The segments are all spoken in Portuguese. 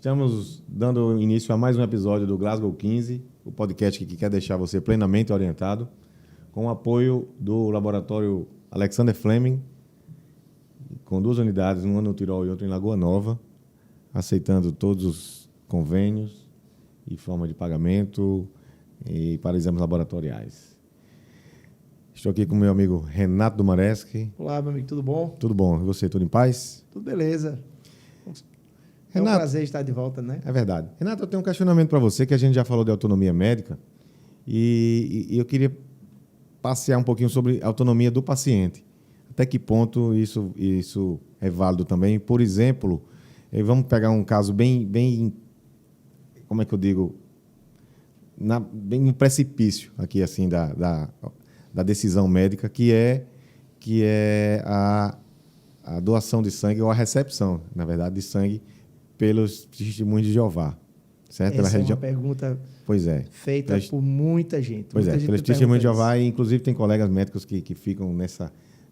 Estamos dando início a mais um episódio do Glasgow 15, o podcast que quer deixar você plenamente orientado, com o apoio do laboratório Alexander Fleming, com 2 unidades, uma no Tirol e outra em Lagoa Nova, aceitando todos os convênios e forma de pagamento e para exames laboratoriais. Estou aqui com o meu amigo Renato Dumareschi. Olá, meu amigo, tudo bom? Tudo bom? E você, tudo em paz? Tudo beleza. É Renato, um prazer estar de volta, né? É verdade. Renato, eu tenho um questionamento para você, que a gente já falou de autonomia médica, e eu queria passear um pouquinho sobre a autonomia do paciente. Até que ponto isso é válido também? Por exemplo, vamos pegar um caso bem como é que eu digo? Bem no precipício aqui, assim, da decisão médica, que é a doação de sangue, ou a recepção, na verdade, de sangue pelos testemunhos de Jeová. Certo? Essa é uma pergunta feita por muita gente. Pois muita é, gente pelos testemunhos de Jeová, isso. e inclusive tem colegas médicos que ficam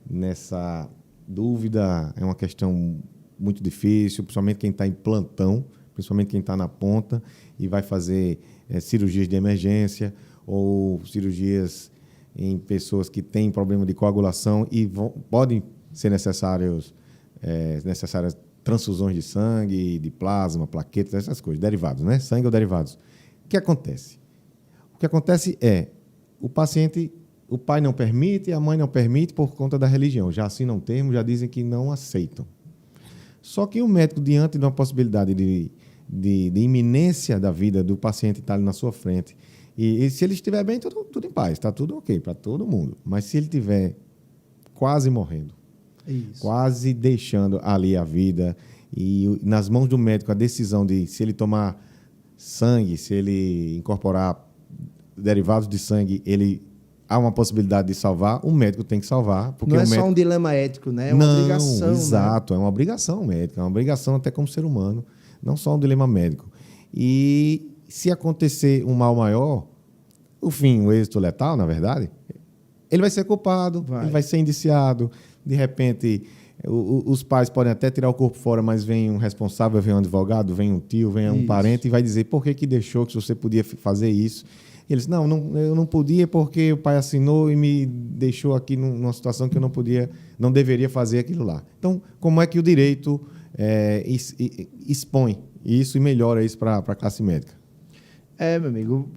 nessa dúvida. É uma questão muito difícil, principalmente quem está em plantão, principalmente quem está na ponta e vai fazer cirurgias de emergência ou cirurgias em pessoas que têm problema de coagulação e podem ser necessárias transfusões de sangue, de plasma, plaquetas, essas coisas, derivados, né? Sangue ou derivados. O que acontece? O que acontece é, o paciente, o pai não permite, a mãe não permite por conta da religião. Já assinam termo, já dizem que não aceitam. Só que o médico, diante de uma possibilidade de iminência da vida do paciente estar ali na sua frente, e se ele estiver bem, tudo em paz, está tudo ok para todo mundo. Mas se ele estiver quase morrendo, quase deixando ali a vida, e nas mãos do médico a decisão de se ele tomar sangue, se ele incorporar derivados de sangue, há uma possibilidade de salvar, o médico tem que salvar. Porque não é só um dilema ético, né? É uma obrigação. Exato, né? É uma obrigação médica, é uma obrigação até como ser humano, não só um dilema médico. E se acontecer um mal maior, o êxito letal, na verdade, ele vai ser culpado, ele vai ser indiciado. De repente, os pais podem até tirar o corpo fora, mas vem um responsável, vem um advogado, vem um tio, vem um parente e vai dizer por que deixou, que você podia fazer isso. E eles, não, eu não podia porque o pai assinou e me deixou aqui numa situação que eu não deveria fazer aquilo lá. Então, como é que o direito expõe isso e melhora isso para a classe médica? Meu amigo,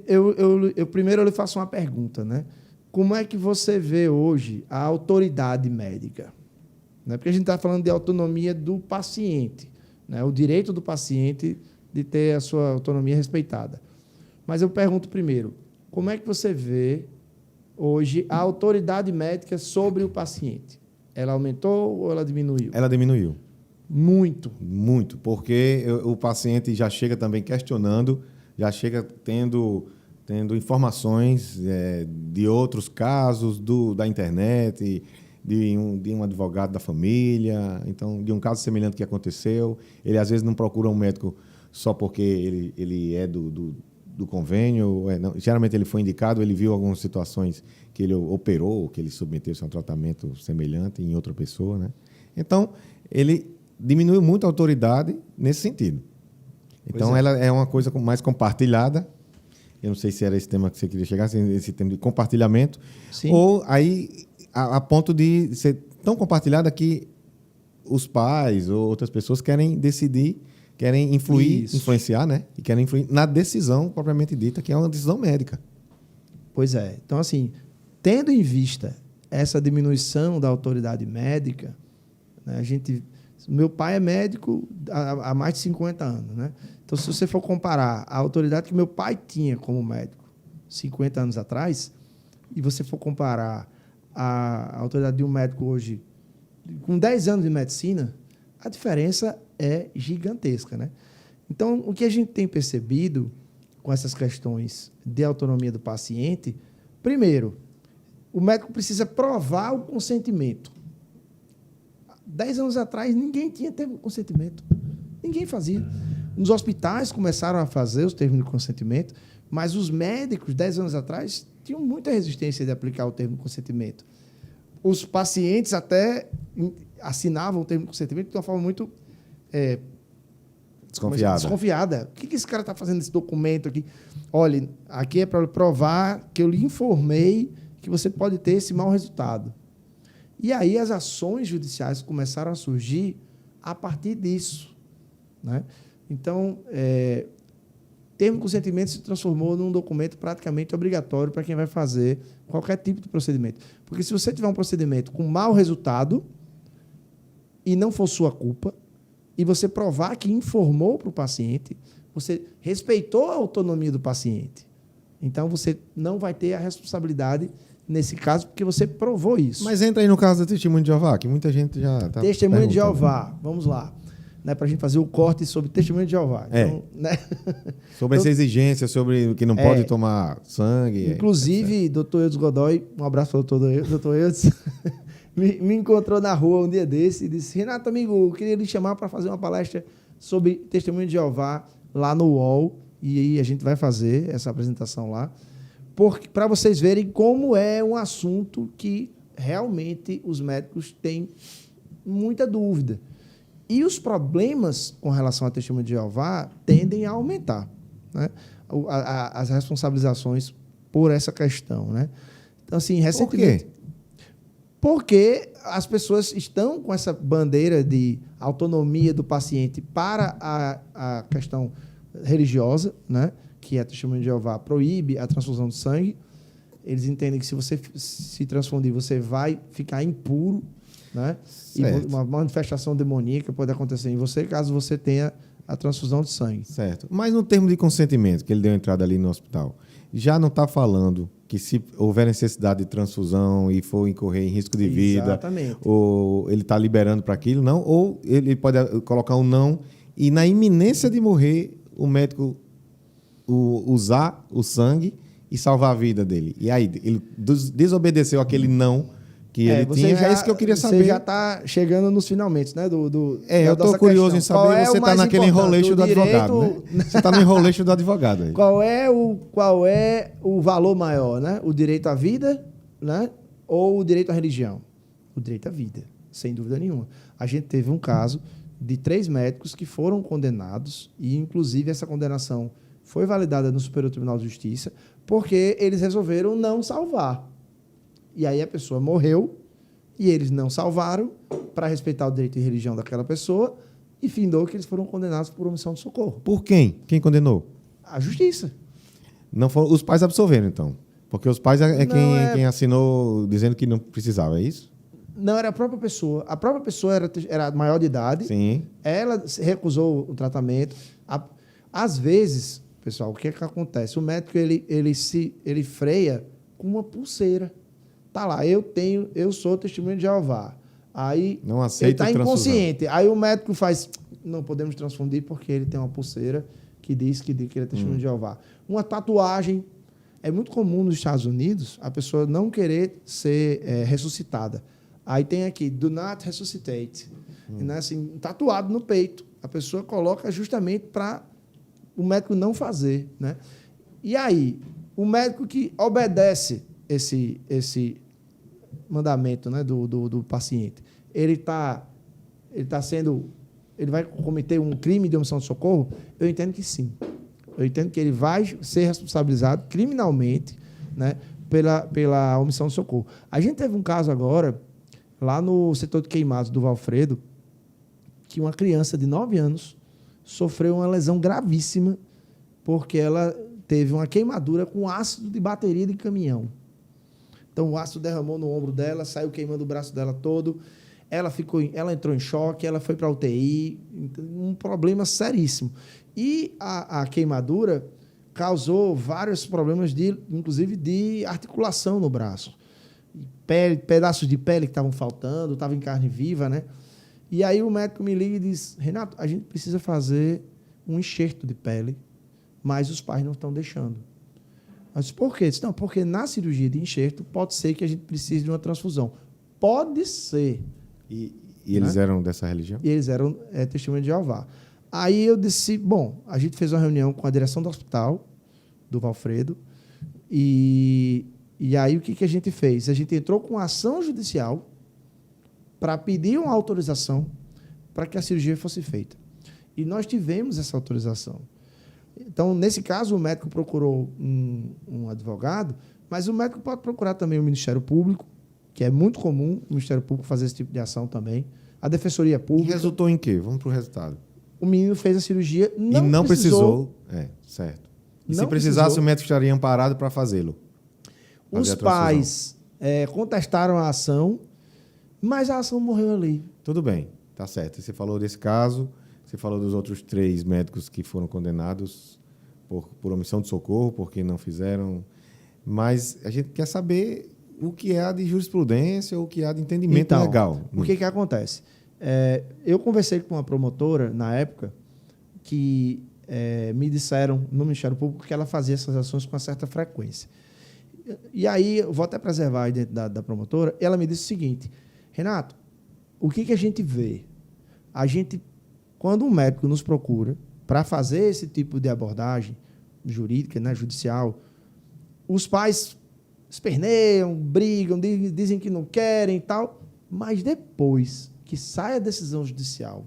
eu primeiro lhe faço uma pergunta, né? Como é que você vê hoje a autoridade médica? Né? Porque a gente está falando de autonomia do paciente, né? O direito do paciente de ter a sua autonomia respeitada. Mas eu pergunto primeiro, como é que você vê hoje a autoridade médica sobre o paciente? Ela aumentou ou ela diminuiu? Ela diminuiu. Muito. Muito, porque o paciente já chega também questionando, já chega tendo informações de outros casos da internet, de um advogado da família, então, de um caso semelhante que aconteceu. Ele, às vezes, não procura um médico só porque ele é do convênio. Não. Geralmente, ele foi indicado, ele viu algumas situações que ele operou, que ele submeteu-se a um tratamento semelhante em outra pessoa, né? Então, ele diminuiu muito a autoridade nesse sentido. Então, ela é uma coisa mais compartilhada. Eu não sei se era esse tema que você queria chegar, esse tema de compartilhamento. Sim. Ou aí a ponto de ser tão compartilhada que os pais ou outras pessoas querem decidir, querem influenciar, né? E querem influir na decisão propriamente dita, que é uma decisão médica. Pois é. Então, assim, tendo em vista essa diminuição da autoridade médica, né, meu pai é médico há mais de 50 anos, né? Então, se você for comparar a autoridade que meu pai tinha como médico 50 anos atrás, e você for comparar a autoridade de um médico hoje com 10 anos de medicina, a diferença é gigantesca, né? Então, o que a gente tem percebido com essas questões de autonomia do paciente, primeiro, o médico precisa provar o consentimento. 10 anos atrás, ninguém tinha termo de consentimento. Ninguém fazia. Nos hospitais começaram a fazer os termos de consentimento, mas os médicos, 10 anos atrás, tinham muita resistência de aplicar o termo de consentimento. Os pacientes até assinavam o termo de consentimento de uma forma muito Desconfiada. O que esse cara está fazendo nesse documento aqui? Olha, aqui é para provar que eu lhe informei que você pode ter esse mau resultado. E aí as ações judiciais começaram a surgir a partir disso, né? Então, termo de consentimento se transformou num documento praticamente obrigatório para quem vai fazer qualquer tipo de procedimento. Porque se você tiver um procedimento com mau resultado e não for sua culpa, e você provar que informou para o paciente, você respeitou a autonomia do paciente. Então, você não vai ter a responsabilidade nesse caso, porque você provou isso. Mas entra aí no caso do testemunho de Jeová, que muita gente já está Testemunho de Jeová, vamos lá. Né, para a gente fazer o corte sobre testemunho de Jeová. Então, né? Sobre essa exigência, sobre que não pode tomar sangue. Inclusive, doutor Eudes Godoy, um abraço para o doutor Eudes, me encontrou na rua um dia desse e disse: Renato, amigo, eu queria lhe chamar para fazer uma palestra sobre testemunho de Jeová lá no UOL, e aí a gente vai fazer essa apresentação lá, para vocês verem como é um assunto que realmente os médicos têm muita dúvida. E os problemas com relação ao testemunho de Jeová tendem a aumentar, né? As responsabilizações por essa questão, né? Então, assim, recentemente... Por quê? Porque as pessoas estão com essa bandeira de autonomia do paciente para a questão religiosa, né? Que a testemunho de Jeová proíbe a transfusão de sangue. Eles entendem que se você se transfundir, você vai ficar impuro, né? E uma manifestação demoníaca pode acontecer em você caso você tenha a transfusão de sangue. Certo. Mas no termo de consentimento, que ele deu entrada ali no hospital, já não está falando que se houver necessidade de transfusão e for incorrer em risco de vida, exatamente, ou ele está liberando para aquilo, não? Ou ele pode colocar um não e na iminência de morrer, o médico usar o sangue e salvar a vida dele. E aí, ele desobedeceu aquele não que ele tinha. É isso que eu queria saber. Você já está chegando nos finalmente, né? Eu estou curioso em saber. Você está naquele enroleixo do advogado, né? Você está no enroleixo do advogado aí. Qual é o valor maior, né? O direito à vida, né? Ou o direito à religião? O direito à vida, sem dúvida nenhuma. A gente teve um caso de 3 médicos que foram condenados e, inclusive, essa condenação foi validada no Superior Tribunal de Justiça porque eles resolveram não salvar. E aí a pessoa morreu e eles não salvaram para respeitar o direito de religião daquela pessoa e findou que eles foram condenados por omissão de socorro. Por quem? Quem condenou? A justiça. Não foram, os pais absolveram, então? Porque os pais quem assinou dizendo que não precisava, é isso? Não, era a própria pessoa. A própria pessoa era maior de idade. Sim. Ela recusou o tratamento. Às vezes, pessoal, o que acontece? O médico ele freia com uma pulseira. Tá lá, eu sou testemunho de Jeová. Aí não aceita, ele está inconsciente. Aí o médico faz, não podemos transfundir porque ele tem uma pulseira que diz que ele é testemunho de Jeová. Uma tatuagem. É muito comum nos Estados Unidos a pessoa não querer ser ressuscitada. Aí tem aqui, do not resuscitate. Né? Assim, tatuado no peito. A pessoa coloca justamente para o médico não fazer. Né? E aí, o médico que obedece esse mandamento, né, do paciente, ele vai cometer um crime de omissão de socorro? Eu entendo que sim. Eu entendo que ele vai ser responsabilizado criminalmente, né, pela omissão de socorro. A gente teve um caso agora, lá no setor de queimados do Valfredo, que uma criança de 9 anos sofreu uma lesão gravíssima porque ela teve uma queimadura com ácido de bateria de caminhão. Então, o ácido derramou no ombro dela, saiu queimando o braço dela todo. Ela entrou em choque, ela foi para a UTI, um problema seríssimo. E a queimadura causou vários problemas, inclusive de articulação no braço. Pedaços de pele que estavam faltando, estava em carne viva, né? E aí o médico me liga e diz: Renato, a gente precisa fazer um enxerto de pele, mas os pais não estão deixando. Eu disse: por quê? Eu disse: não, porque na cirurgia de enxerto pode ser que a gente precise de uma transfusão. Pode ser. E eles eram dessa religião? E eles eram testemunhas de Jeová. Aí eu disse: bom, a gente fez uma reunião com a direção do hospital, do Valfredo, e aí o que a gente fez? A gente entrou com ação judicial para pedir uma autorização para que a cirurgia fosse feita. E nós tivemos essa autorização. Então, nesse caso, o médico procurou um advogado, mas o médico pode procurar também o Ministério Público, que é muito comum o Ministério Público fazer esse tipo de ação também. A Defensoria E Pública. resultou em quê? Vamos para o resultado. O menino fez a cirurgia, E não precisou. Certo. E Não se precisasse, precisou. o médico estaria amparado para fazê-lo. Os Fazer a transfusão. pais contestaram a ação, mas a ação morreu ali. Tudo bem, tá certo. Você falou desse caso, você falou dos outros 3 médicos que foram condenados por omissão de socorro, porque não fizeram. Mas a gente quer saber o que há de jurisprudência, o que há de entendimento Então, legal. O que acontece? Eu conversei com uma promotora, na época, que me disseram no Ministério Público que ela fazia essas ações com uma certa frequência. E aí, eu vou até preservar aí dentro da promotora, ela me disse o seguinte: Renato, o que a gente vê? Quando um médico nos procura para fazer esse tipo de abordagem jurídica, né, judicial, os pais esperneiam, brigam, dizem que não querem e tal, mas depois que sai a decisão judicial,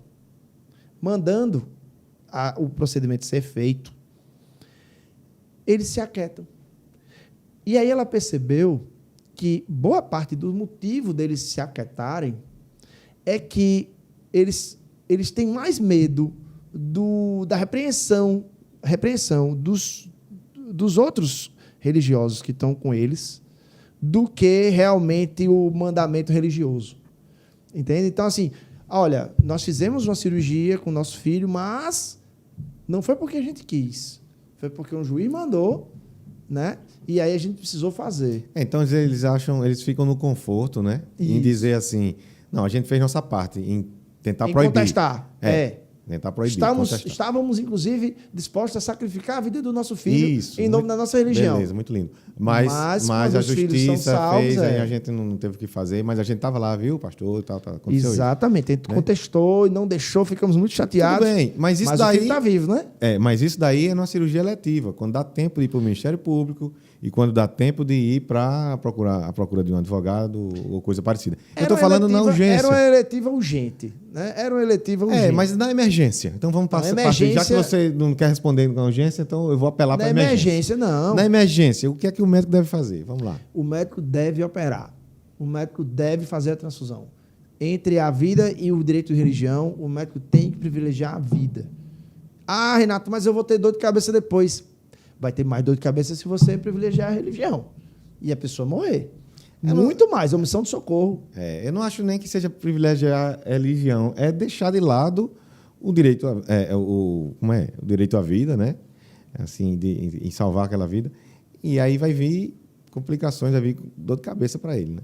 mandando o procedimento ser feito, eles se aquietam. E aí ela percebeu que boa parte do motivo deles se aquietarem é que eles têm mais medo da repreensão dos outros religiosos que estão com eles do que realmente o mandamento religioso. Entende? Então, assim, olha, nós fizemos uma cirurgia com o nosso filho, mas não foi porque a gente quis. Foi porque um juiz mandou, né? E aí a gente precisou fazer. Então, eles ficam no conforto, né? Em dizer assim, não, a gente fez nossa parte, em tentar proibir. Contestar. Tentar proibir. Estávamos, inclusive, dispostos a sacrificar a vida do nosso filho em nome da nossa religião. Beleza, muito lindo. Mas a justiça salvos, fez, aí a gente não teve o que fazer, mas a gente estava lá, viu, pastor? Aconteceu exatamente. A gente contestou e não deixou, ficamos muito chateados. Tudo bem, mas isso daí... o filho está vivo, né? Mas isso daí é numa cirurgia eletiva, quando dá tempo de ir para o Ministério Público e quando dá tempo de ir para a procura de um advogado ou coisa parecida. Eu estou falando na urgência. Era uma eletiva urgente. Né? Era uma eletiva urgente. Mas na emergência. Então vamos passar. Já que você não quer responder na urgência, então eu vou apelar para a emergência. Não. Na emergência, o que é que o médico deve fazer? Vamos lá. O médico deve operar. O médico deve fazer a transfusão. Entre a vida e o direito de religião, o médico tem que privilegiar a vida. Ah, Renato, mas eu vou ter dor de cabeça depois. Vai ter mais dor de cabeça se você privilegiar a religião. E a pessoa morrer. Muito mais, omissão de socorro. Eu não acho nem que seja privilegiar a religião. É deixar de lado o direito, o direito à vida, né? Assim, em salvar aquela vida. E aí vai vir complicações, vai vir dor de cabeça para ele, né?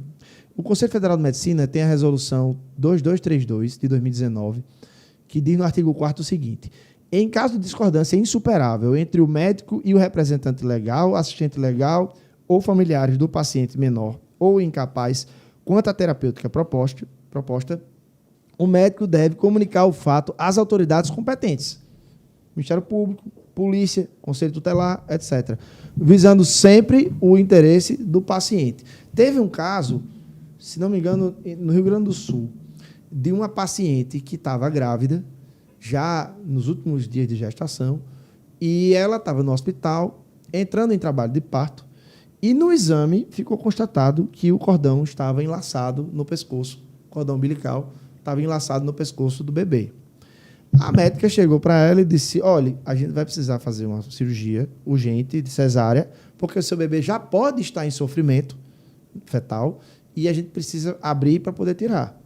O Conselho Federal de Medicina tem a resolução 2232 de 2019, que diz no artigo 4º o seguinte: em caso de discordância insuperável entre o médico e o representante legal, assistente legal ou familiares do paciente menor ou incapaz quanto à terapêutica proposta, o médico deve comunicar o fato às autoridades competentes, Ministério Público, Polícia, Conselho Tutelar, etc., visando sempre o interesse do paciente. Teve um caso, se não me engano, no Rio Grande do Sul, de uma paciente que estava grávida, já nos últimos dias de gestação, e ela estava no hospital, entrando em trabalho de parto, e no exame ficou constatado que o cordão estava enlaçado no pescoço, o cordão umbilical estava enlaçado no pescoço do bebê. A médica chegou para ela e disse: olha, a gente vai precisar fazer uma cirurgia urgente de cesárea, porque o seu bebê já pode estar em sofrimento fetal e a gente precisa abrir para poder tirar.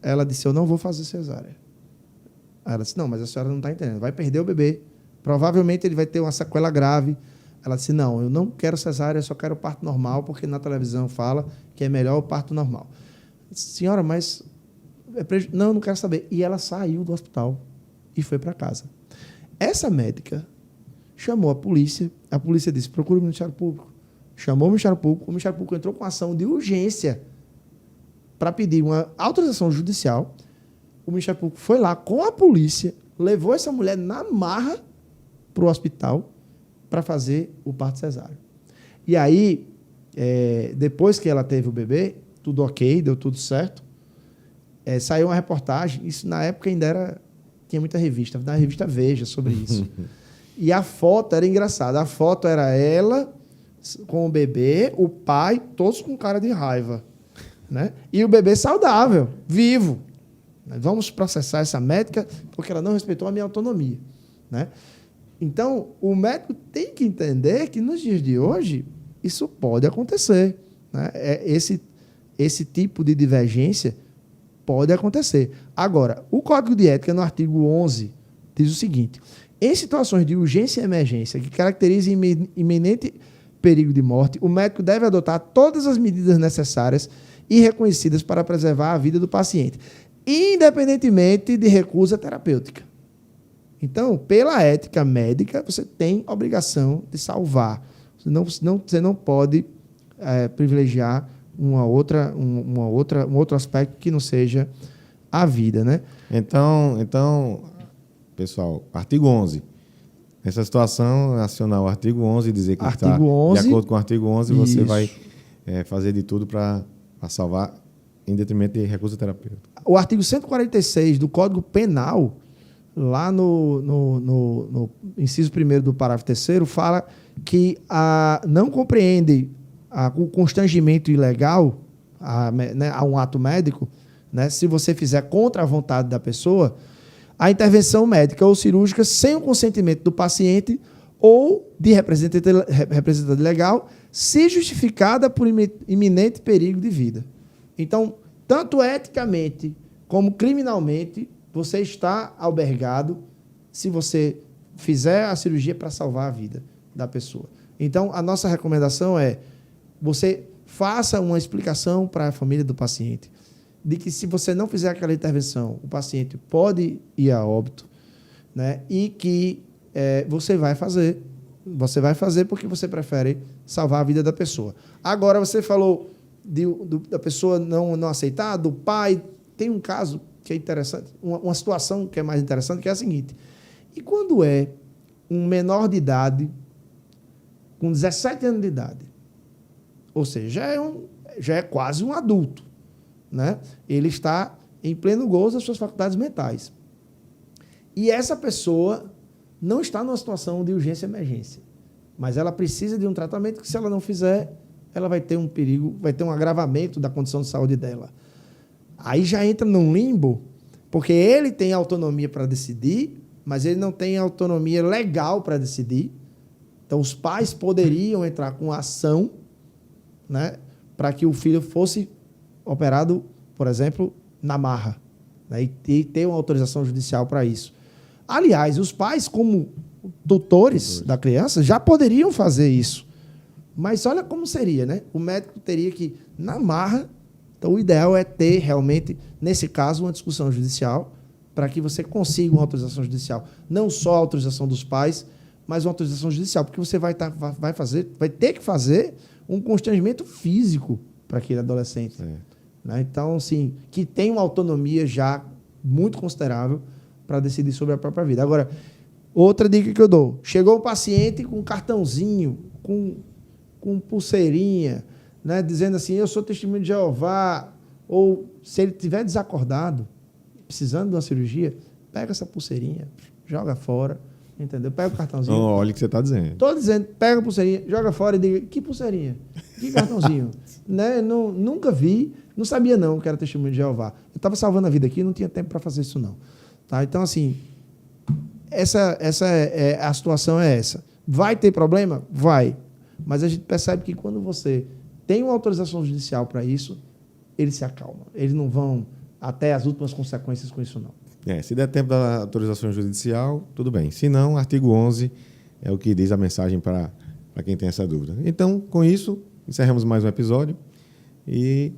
Ela disse: eu não vou fazer cesárea. Ela disse: não, mas a senhora não está entendendo. Vai perder o bebê. Provavelmente ele vai ter uma sequela grave. Ela disse: não, eu não quero cesárea, eu só quero parto normal, porque na televisão fala que é melhor o parto normal. Senhora, mas... Não, eu não quero saber. E ela saiu do hospital e foi para casa. Essa médica chamou a polícia disse: procure o Ministério Público. Chamou o Ministério Público entrou com ação de urgência para pedir uma autorização judicial. O Ministério Público foi lá com a polícia, levou essa mulher na marra para o hospital para fazer o parto cesáreo. E aí, depois que ela teve o bebê, tudo ok, deu tudo certo, saiu uma reportagem, isso na época ainda tinha muita revista, na revista Veja sobre isso. E a foto era engraçada. A foto era ela com o bebê, o pai, todos com cara de raiva. Né? E o bebê saudável, vivo. Vamos processar essa médica porque ela não respeitou a minha autonomia. Né? Então, o médico tem que entender que nos dias de hoje isso pode acontecer. Né? Esse tipo de divergência pode acontecer. Agora, o Código de Ética, no artigo 11, diz o seguinte: em situações de urgência e emergência que caracterizem iminente perigo de morte, o médico deve adotar todas as medidas necessárias e reconhecidas para preservar a vida do paciente, independentemente de recusa terapêutica. Então, pela ética médica, você tem obrigação de salvar. Você não pode privilegiar um outro aspecto que não seja a vida, né? Então, pessoal, artigo 11. Nessa situação, acionar o artigo 11 e dizer que está de acordo com o artigo 11, isso. Você vai fazer de tudo para salvar em detrimento de recusa terapêutica. O artigo 146 do Código Penal, lá no inciso 1º do parágrafo 3º, fala que não compreende o constrangimento ilegal a um ato médico, né, se você fizer contra a vontade da pessoa, a intervenção médica ou cirúrgica sem o consentimento do paciente ou de representante legal, se justificada por iminente perigo de vida. Então, tanto eticamente como criminalmente, você está albergado se você fizer a cirurgia para salvar a vida da pessoa. Então, a nossa recomendação é você faça uma explicação para a família do paciente de que se você não fizer aquela intervenção, o paciente pode ir a óbito, né? E que você vai fazer porque você prefere salvar a vida da pessoa. Agora, você falou da pessoa não aceitar, do pai. Tem um caso que é interessante, uma situação que é mais interessante, que é a seguinte: e quando é um menor de idade, com 17 anos de idade, ou seja, já é quase um adulto, né? Ele está em pleno gozo das suas faculdades mentais. E essa pessoa não está numa situação de urgência e emergência, mas ela precisa de um tratamento que, se ela não fizer, ela vai ter um perigo, vai ter um agravamento da condição de saúde dela. Aí já entra num limbo, porque ele tem autonomia para decidir, mas ele não tem autonomia legal para decidir. Então, os pais poderiam entrar com ação, né, para que o filho fosse operado, por exemplo, na marra, né, e ter uma autorização judicial para isso. Aliás, os pais, como tutores da criança, já poderiam fazer isso. Mas olha como seria, né? O médico teria que, na marra. Então, o ideal é ter realmente, nesse caso, uma discussão judicial para que você consiga uma autorização judicial. Não só a autorização dos pais, mas uma autorização judicial, porque você vai ter que fazer um constrangimento físico para aquele adolescente. Né? Então, assim, que tem uma autonomia já muito considerável para decidir sobre a própria vida. Agora, outra dica que eu dou: chegou um paciente com um cartãozinho, com pulseirinha, né, dizendo assim, eu sou testemunho de Jeová, ou se ele estiver desacordado, precisando de uma cirurgia, pega essa pulseirinha, joga fora, entendeu? Pega o cartãozinho. Não, olha o que você está dizendo. Estou dizendo, pega a pulseirinha, joga fora e diga, que pulseirinha? Que cartãozinho? Né? Nunca vi, não sabia não que era testemunho de Jeová. Eu estava salvando a vida aqui, não tinha tempo para fazer isso não. Tá? Então, assim, a situação é essa. Vai ter problema? Vai. Mas a gente percebe que quando você tem uma autorização judicial para isso, eles se acalmam. Eles não vão até as últimas consequências com isso, não. Se der tempo da autorização judicial, tudo bem. Se não, artigo 11 é o que diz a mensagem para quem tem essa dúvida. Então, com isso, encerramos mais um episódio e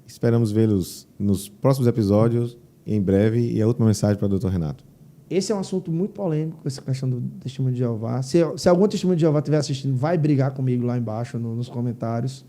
esperamos vê-los nos próximos episódios, em breve. E a última mensagem para o Dr. Renato. Esse é um assunto muito polêmico, essa questão do testemunho de Jeová. Se algum testemunho de Jeová estiver assistindo, vai brigar comigo lá embaixo nos comentários.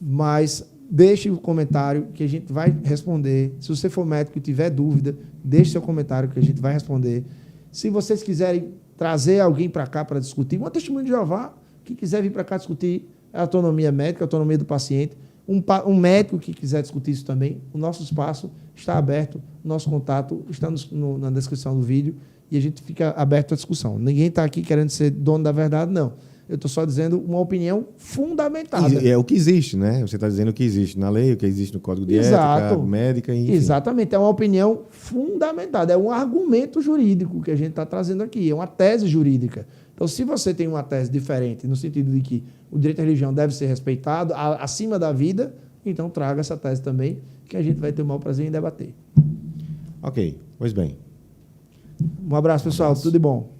Mas deixe o comentário que a gente vai responder. Se você for médico e tiver dúvida, deixe seu comentário que a gente vai responder. Se vocês quiserem trazer alguém para cá para discutir, um testemunho de Jeová que quiser vir para cá discutir a autonomia médica, a autonomia do paciente, Um médico que quiser discutir isso também, o nosso espaço está aberto, o nosso contato está na descrição do vídeo e a gente fica aberto à discussão. Ninguém está aqui querendo ser dono da verdade, não. Eu estou só dizendo uma opinião fundamentada. É o que existe, né? Você está dizendo o que existe na lei, o que existe no Código de Ética médica, enfim. Exatamente, é uma opinião fundamentada, é um argumento jurídico que a gente está trazendo aqui, é uma tese jurídica. Então, se você tem uma tese diferente, no sentido de que o direito à religião deve ser respeitado acima da vida, então traga essa tese também, que a gente vai ter o maior prazer em debater. Ok, pois bem. Um abraço, pessoal. Tudo de bom.